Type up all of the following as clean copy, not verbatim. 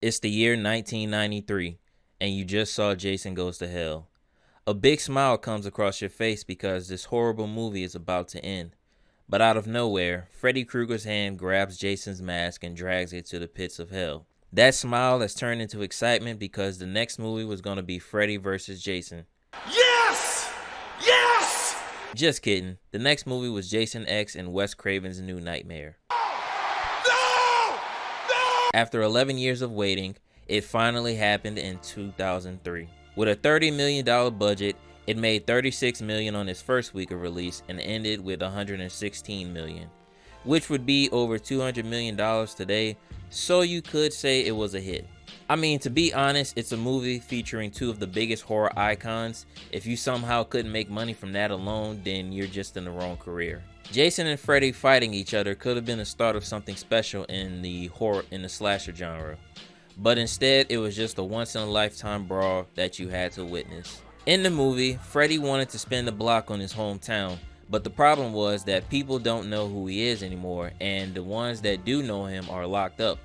It's the year 1993, and you just saw Jason Goes to Hell. A big smile comes across your face because this horrible movie is about to end. But out of nowhere, Freddy Krueger's hand grabs Jason's mask and drags it to the pits of hell. That smile has turned into excitement because the next movie was going to be Freddy vs. Jason. Yes! Yes! Just kidding. The next movie was Jason X and Wes Craven's New Nightmare. No! No! After 11 years of waiting, it finally happened in 2003. With a $30 million budget, it made $36 million on its first week of release and ended with $116 million, which would be over $200 million today, so you could say it was a hit. I mean, to be honest, it's a movie featuring two of the biggest horror icons. If you somehow couldn't make money from that alone, then you're just in the wrong career. Jason and Freddy fighting each other could have been the start of something special in the slasher genre. But instead, it was just a once-in-a-lifetime brawl that you had to witness. In the movie, Freddy wanted to spin the block on his hometown, but the problem was that people don't know who he is anymore, and the ones that do know him are locked up.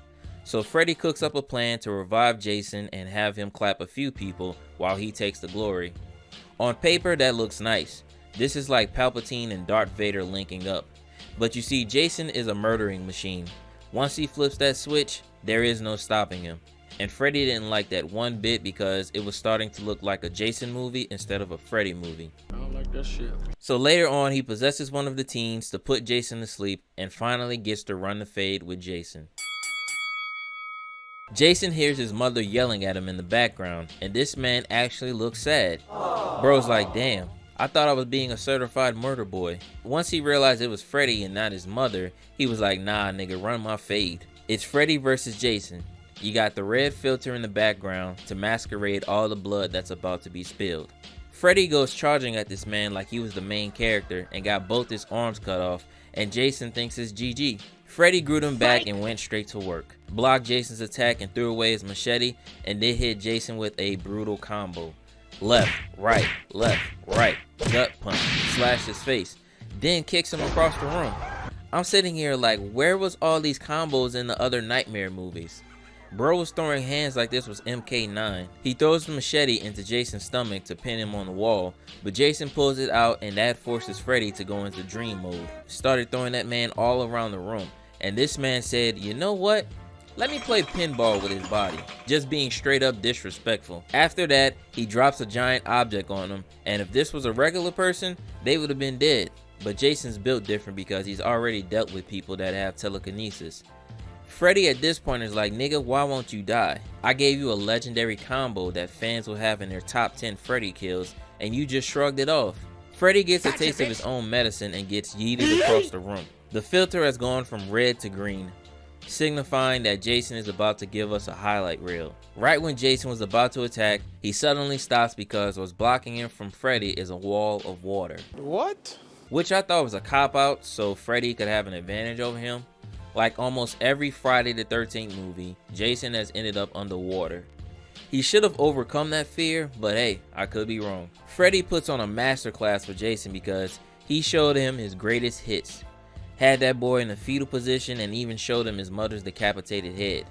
So Freddy cooks up a plan to revive Jason and have him clap a few people while he takes the glory. On paper, that looks nice. This is like Palpatine and Darth Vader linking up. But you see, Jason is a murdering machine. Once he flips that switch, there is no stopping him. And Freddy didn't like that one bit because it was starting to look like a Jason movie instead of a Freddy movie. I don't like that shit. So later on, he possesses one of the teens to put Jason to sleep and finally gets to run the fade with Jason. Jason hears his mother yelling at him in the background, and this man actually looks sad. Bro's like, damn, I thought I was being a certified murder boy. Once he realized it was Freddy and not his mother, he was like, nah nigga, run my fade. It's Freddy versus Jason. You got the red filter in the background to masquerade all the blood that's about to be spilled. Freddy goes charging at this man like he was the main character and got both his arms cut off, and Jason thinks it's GG. Freddy grew him back and went straight to work. Blocked Jason's attack and threw away his machete, and then hit Jason with a brutal combo. Left, right, gut punch, slashed his face, then kicks him across the room. I'm sitting here like, where was all these combos in the other Nightmare movies? Bro was throwing hands like this was MK9. He throws the machete into Jason's stomach to pin him on the wall, but Jason pulls it out and that forces Freddy to go into dream mode. Started throwing that man all around the room, and this man said, you know what? Let me play pinball with his body. Just being straight up disrespectful. After that, he drops a giant object on him, and if this was a regular person, they would have been dead. But Jason's built different because he's already dealt with people that have telekinesis. Freddy at this point is like, nigga, why won't you die? I gave you a legendary combo that fans will have in their top 10 Freddy kills, and you just shrugged it off. Freddy gets a taste of his own medicine and gets yeeted across the room. The filter has gone from red to green, signifying that Jason is about to give us a highlight reel. Right when Jason was about to attack, he suddenly stops because what's blocking him from Freddy is a wall of water. What? Which I thought was a cop-out so Freddy could have an advantage over him. Like almost every Friday the 13th movie, Jason has ended up underwater. He should have overcome that fear, but hey, I could be wrong. Freddy puts on a masterclass for Jason because he showed him his greatest hits. Had that boy in a fetal position and even showed him his mother's decapitated head.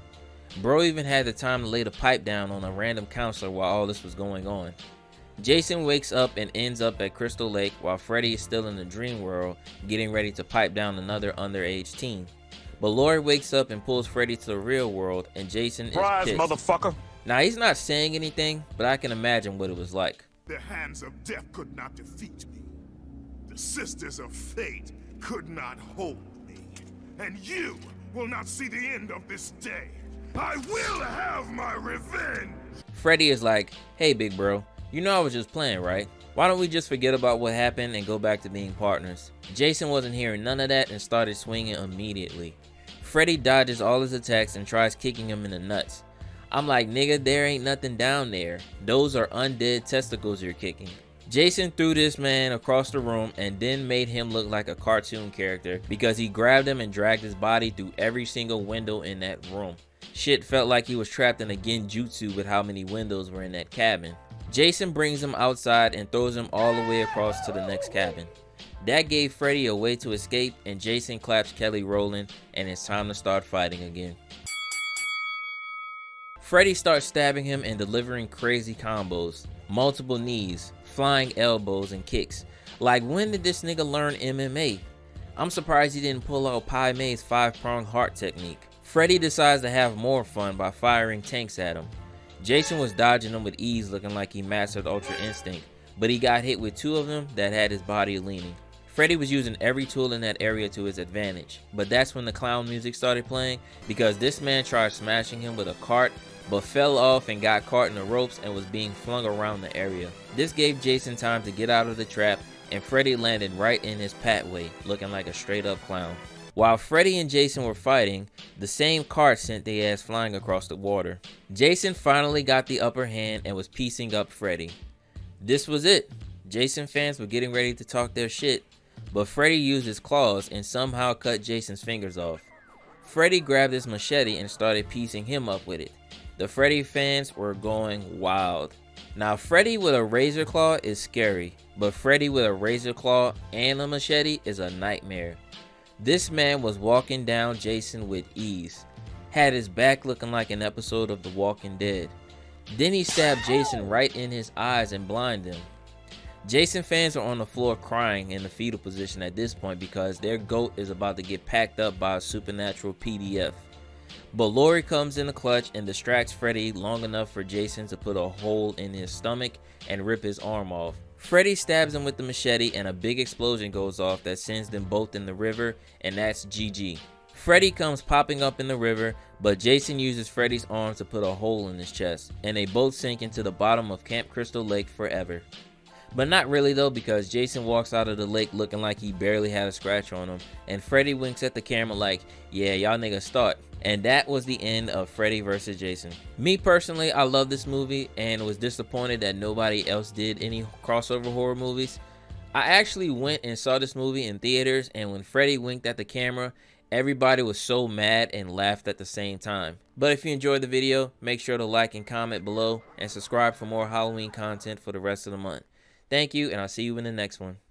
Bro even had the time to lay the pipe down on a random counselor while all this was going on. Jason wakes up and ends up at Crystal Lake while Freddy is still in the dream world getting ready to pipe down another underage teen. But Lori wakes up and pulls Freddy to the real world, and Jason is pissed. Motherfucker. Now he's not saying anything, but I can imagine what it was like. The hands of death could not defeat me. The sisters of fate could not hold me. And you will not see the end of this day. I will have my revenge. Freddy is like, hey big bro, you know I was just playing, right? Why don't we just forget about what happened and go back to being partners? Jason wasn't hearing none of that and started swinging immediately. Freddy dodges all his attacks and tries kicking him in the nuts. I'm like, nigga, there ain't nothing down there. Those are undead testicles you're kicking. Jason threw this man across the room and then made him look like a cartoon character because he grabbed him and dragged his body through every single window in that room. Shit felt like he was trapped in a genjutsu with how many windows were in that cabin. Jason brings him outside and throws him all the way across to the next cabin. That gave Freddy a way to escape, and Jason claps Kelly Rowland, and it's time to start fighting again. Freddy starts stabbing him and delivering crazy combos, multiple knees, flying elbows and kicks. Like, when did this nigga learn MMA? I'm surprised he didn't pull out Pai Mei's 5-prong heart technique. Freddy decides to have more fun by firing tanks at him. Jason was dodging them with ease, looking like he mastered Ultra Instinct, but he got hit with 2 of them that had his body leaning. Freddy was using every tool in that area to his advantage, but that's when the clown music started playing, because this man tried smashing him with a cart, but fell off and got caught in the ropes and was being flung around the area. This gave Jason time to get out of the trap, and Freddy landed right in his pathway, looking like a straight up clown. While Freddy and Jason were fighting, the same cart sent their ass flying across the water. Jason finally got the upper hand and was piecing up Freddy. This was it. Jason fans were getting ready to talk their shit, but Freddy used his claws and somehow cut Jason's fingers off. Freddy grabbed his machete and started piecing him up with it. The Freddy fans were going wild. Now, Freddy with a razor claw is scary, but Freddy with a razor claw and a machete is a nightmare. This man was walking down Jason with ease, had his back looking like an episode of The Walking Dead. Then he stabbed Jason right in his eyes and blinded him. Jason fans are on the floor crying in the fetal position at this point because their goat is about to get packed up by a supernatural PDF. But Lori comes in the clutch and distracts Freddy long enough for Jason to put a hole in his stomach and rip his arm off. Freddy stabs him with the machete and a big explosion goes off that sends them both in the river, and that's GG. Freddy comes popping up in the river, but Jason uses Freddy's arm to put a hole in his chest, and they both sink into the bottom of Camp Crystal Lake forever. But not really though, because Jason walks out of the lake looking like he barely had a scratch on him, and Freddy winks at the camera like, yeah, y'all niggas start. And that was the end of Freddy vs. Jason. Me personally, I love this movie and was disappointed that nobody else did any crossover horror movies. I actually went and saw this movie in theaters, and when Freddy winked at the camera, everybody was so mad and laughed at the same time. But if you enjoyed the video, make sure to like and comment below and subscribe for more Halloween content for the rest of the month. Thank you, and I'll see you in the next one.